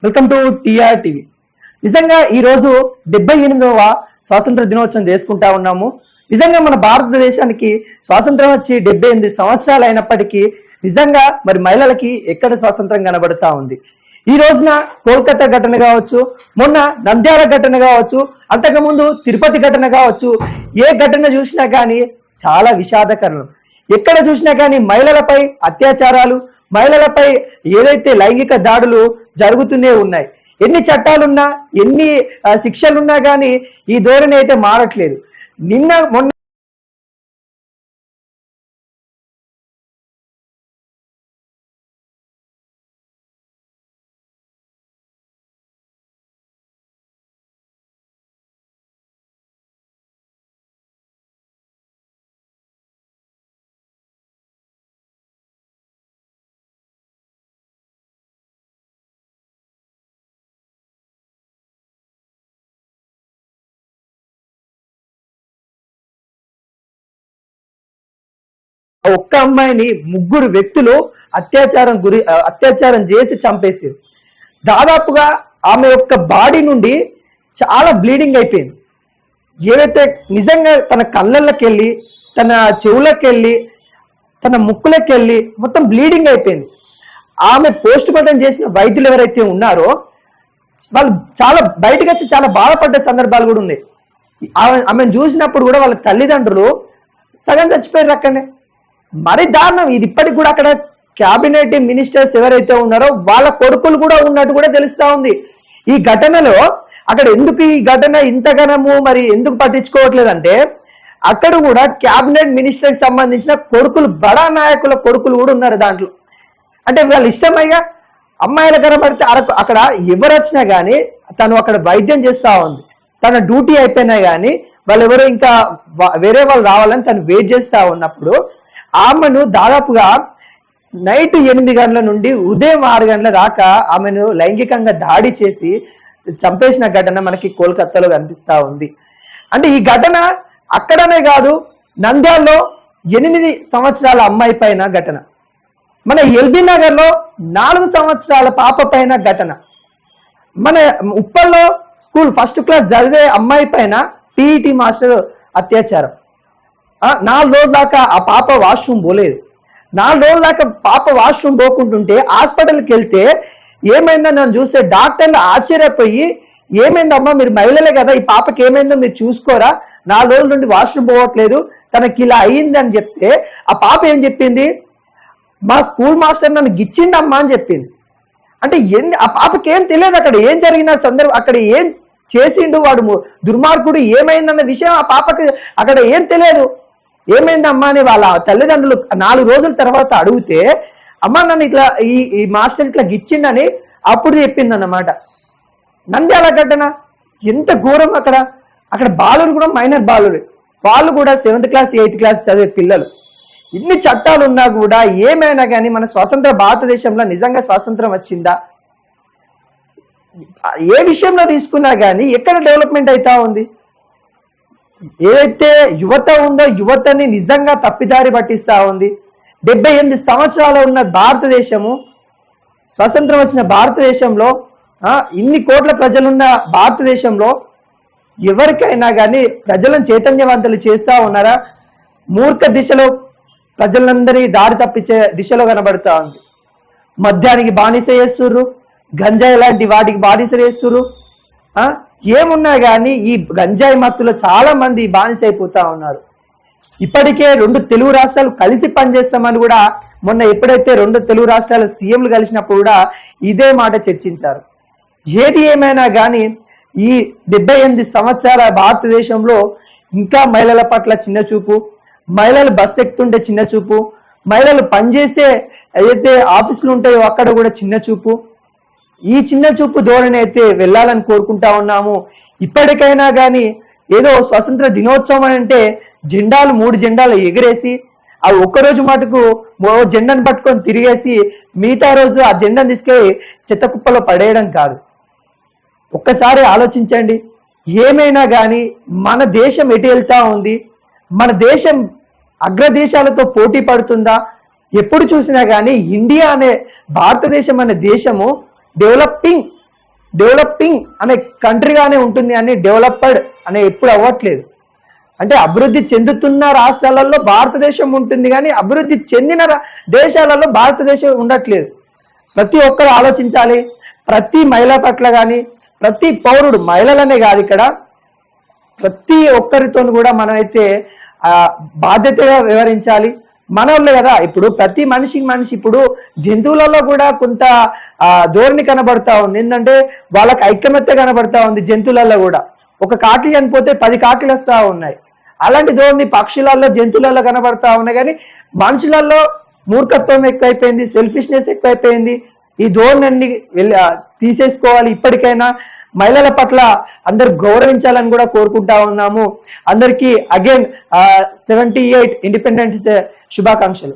Welcome to TR TV. నిజంగా ఈరోజు 78వ స్వాతంత్ర దినోత్సవం చేసుకుంటా ఉన్నాము. నిజంగా మన భారతదేశానికి స్వాతంత్రం వచ్చి 78 సంవత్సరాలు అయినప్పటికీ నిజంగా మరి మహిళలకి ఎక్కడ స్వాతంత్రం కనబడతా ఉంది. ఈ రోజున కోల్కతా ఘటన కావచ్చు, మొన్న నంద్యాల ఘటన కావచ్చు, అంతకుముందు తిరుపతి ఘటన కావచ్చు, ఏ ఘటన చూసినా కానీ చాలా విషాదకరం. ఎక్కడ చూసినా కానీ మహిళలపై అత్యాచారాలు, మహిళలపై ఏదైతే లైంగిక దాడులు జరుగుతూనే ఉన్నాయి. ఎన్ని చట్టాలున్నా, ఎన్ని శిక్షలున్నా కానీ ఈ ధోరణి అయితే మారట్లేదు. మొన్న ఒక్క అమ్మాయిని ముగ్గురు వ్యక్తులు అత్యాచారం చేసి చంపేసారు. దాదాపుగా ఆమె యొక్క బాడీ నుండి చాలా బ్లీడింగ్ అయిపోయింది. ఏదైతే నిజంగా తన కళ్ళకి వెళ్ళి, తన చెవులకి వెళ్ళి, తన ముక్కులకి వెళ్ళి మొత్తం బ్లీడింగ్ అయిపోయింది. ఆమె పోస్ట్ మార్టం చేసిన వైద్యులు ఎవరైతే ఉన్నారో వాళ్ళు చాలా బయటకు వచ్చి చాలా బాధపడ్డ సందర్భాలు కూడా ఉన్నాయి. ఆమెను చూసినప్పుడు కూడా వాళ్ళ తల్లిదండ్రులు సగం చచ్చిపోయారు అక్కడనే. మరి దారుణం ఇది. ఇప్పటికి కూడా అక్కడ క్యాబినెట్ మినిస్టర్స్ ఎవరైతే ఉన్నారో వాళ్ళ కొడుకులు కూడా ఉన్నట్టు కూడా తెలుస్తా ఉంది. ఈ ఘటనలో అక్కడ ఎందుకు ఈ ఘటన ఇంతగానము మరి ఎందుకు పట్టించుకోవట్లేదంటే అక్కడ కూడా క్యాబినెట్ మినిస్టర్కి సంబంధించిన కొడుకులు, బడా నాయకుల కొడుకులు కూడా ఉన్నారు దాంట్లో. అంటే వాళ్ళు ఇష్టమైగా అమ్మాయిల కనబడితే అక్కడ ఎవరు వచ్చినా కానీ తను అక్కడ వైద్యం చేస్తా ఉంది. తన డ్యూటీ అయిపోయినా కానీ వాళ్ళు ఎవరో ఇంకా వేరే వాళ్ళు రావాలని తను వెయిట్ చేస్తా ఉన్నప్పుడు ఆమెను దాదాపుగా నైట్ 8 గంటల నుండి ఉదయం 6 గంటల దాకా ఆమెను లైంగికంగా దాడి చేసి చంపేసిన ఘటన మనకి కోల్కతాలో కనిపిస్తా ఉంది. అంటే ఈ ఘటన అక్కడనే కాదు, నంద్యాలలో 8 సంవత్సరాల అమ్మాయి పైన ఘటన, మన ఎల్బీ నగర్లో 4 సంవత్సరాల పాప పైన ఘటన, మన ఉప్పల్లో స్కూల్ ఫస్ట్ క్లాస్ చదివే అమ్మాయి పైన పీఈటీ మాస్టర్ అత్యాచారం. 4 రోజుల దాకా ఆ పాప వాష్రూమ్ పోలేదు. 4 రోజుల దాకా పాప వాష్రూమ్ పోకుంటుంటే హాస్పిటల్కి వెళ్తే ఏమైందని నన్ను చూస్తే డాక్టర్లు ఆశ్చర్యపోయి, ఏమైందమ్మా, మీరు మహిళలే కదా, ఈ పాపకి ఏమైందో మీరు చూసుకోరా, 4 రోజుల నుండి వాష్రూమ్ పోవట్లేదు, తనకి ఇలా అయ్యిందని చెప్తే ఆ పాప ఏం చెప్పింది, మా స్కూల్ మాస్టర్ నన్ను గిచ్చిండమ్మా అని చెప్పింది. అంటే ఆ పాపకి ఏం తెలియదు అక్కడ ఏం జరిగిన సందర్భం, అక్కడ ఏం చేసిండు వాడు దుర్మార్గుడు, ఏమైందన్న విషయం ఆ పాపకి అక్కడ ఏం తెలియదు. ఏమైందమ్మా అని వాళ్ళ తల్లిదండ్రులు 4 రోజుల తర్వాత అడిగితే అమ్మ నన్ను ఇట్లా ఈ మాస్టర్ ఇట్లా గిచ్చిండని అప్పుడు చెప్పింది అన్నమాట. నంద్యాల ఘటన ఎంత ఘోరం. అక్కడ బాలురు కూడా మైనర్ బాలురు, వాళ్ళు కూడా 7th క్లాస్ 8th క్లాస్ చదివే పిల్లలు. ఇన్ని చట్టాలు ఉన్నా కూడా ఏమైనా కానీ మన స్వాతంత్ర భారతదేశంలో నిజంగా స్వాతంత్రం వచ్చిందా? ఏ విషయంలో తీసుకున్నా కానీ ఎక్కడ డెవలప్మెంట్ అవుతా ఉంది? ఏదైతే యువత ఉందో యువతని నిజంగా తప్పిదారి పట్టిస్తా ఉంది. 78 సంవత్సరాలు ఉన్న భారతదేశము, స్వాతంత్రం వచ్చిన భారతదేశంలో, ఇన్ని కోట్ల ప్రజలున్న భారతదేశంలో ఎవరికైనా కానీ ప్రజలను చైతన్యవంతులు చేస్తా ఉన్నారా? మూర్ఖ దిశలో ప్రజలందరి దారి తప్పించే దిశలో కనబడుతూ ఉంది. మద్యానికి బానిస చేస్తుర్రు, గంజాయి లాంటి వాటికి బానిస చేస్తుర్రు. ఏమున్నా కానీ ఈ గంజాయి మత్తులో చాలా మంది బానిస అయిపోతా ఉన్నారు. ఇప్పటికే 2 తెలుగు రాష్ట్రాలు కలిసి పనిచేస్తామని కూడా మొన్న ఎప్పుడైతే 2 తెలుగు రాష్ట్రాల సీఎంలు కలిసినప్పుడు కూడా ఇదే మాట చర్చించారు. ఏది ఏమైనా కానీ ఈ 78 సంవత్సరాల భారతదేశంలో ఇంకా మహిళల పట్ల చిన్న చూపు, మహిళలు బస్సు ఎక్కుతుంటే చిన్న చూపు, మహిళలు పనిచేసే ఏదైతే ఆఫీసులు ఉంటాయో అక్కడ కూడా చిన్న చూపు. ఈ చిన్న చూపు ధోరణి అయితే వెళ్ళాలని కోరుకుంటా ఉన్నాము. ఇప్పటికైనా కానీ ఏదో స్వతంత్ర దినోత్సవం అని అంటే జెండాలు 3 జెండాలు ఎగిరేసి ఆ ఒక్కరోజు మటుకు జెండాను పట్టుకొని తిరిగేసి మిగతా రోజు ఆ జెండాను తీసుకెళ్ళి చెత్త కుప్పలో పడేయడం కాదు. ఒక్కసారి ఆలోచించండి. ఏమైనా కానీ మన దేశం ఎటు వెళ్తా ఉంది? మన దేశం అగ్రదేశాలతో పోటీ పడుతుందా? ఎప్పుడు చూసినా కానీ ఇండియా అనే భారతదేశం అనే దేశము డెవలపింగ్ డెవలపింగ్ అనే కంట్రీగానే ఉంటుంది అని డెవలప్డ్ అనే ఎప్పుడు అవ్వట్లేదు. అంటే అభివృద్ధి చెందుతున్న రాష్ట్రాలలో భారతదేశం ఉంటుంది కానీ అభివృద్ధి చెందిన దేశాలలో భారతదేశం ఉండట్లేదు. ప్రతి ఒక్కరు ఆలోచించాలి. ప్రతి మహిళ పట్ల కానీ ప్రతి పౌరుడు, మహిళలనే కాదు ఇక్కడ ప్రతి ఒక్కరితో కూడా మనమైతే బాధ్యతగా వ్యవహరించాలి. మనోళ్ళే కదా. ఇప్పుడు ప్రతి మనిషి ఇప్పుడు జంతువులలో కూడా కొంత ధోరణి కనబడతా ఉంది. ఏంటంటే వాళ్ళకి ఐకమత్య కనబడతా ఉంది. జంతువులలో కూడా ఒక కాకి చనిపోతే 10 కాకిలు వస్తూ ఉన్నాయి. అలాంటి ధోరణి పక్షులలో, జంతువులలో కనబడతా ఉన్నాయి. కానీ మనుషులలో మూర్ఖత్వం ఎక్కువైపోయింది, సెల్ఫిష్నెస్ ఎక్కువైపోయింది. ఈ ధోరణి తీసేసుకోవాలి. ఇప్పటికైనా మహిళల పట్ల అందరు గౌరవించాలని కూడా కోరుకుంటా ఉన్నాము. అందరికీ అగైన్ 78 ఇండిపెండెన్స్ డే శుభాకాంక్షలు.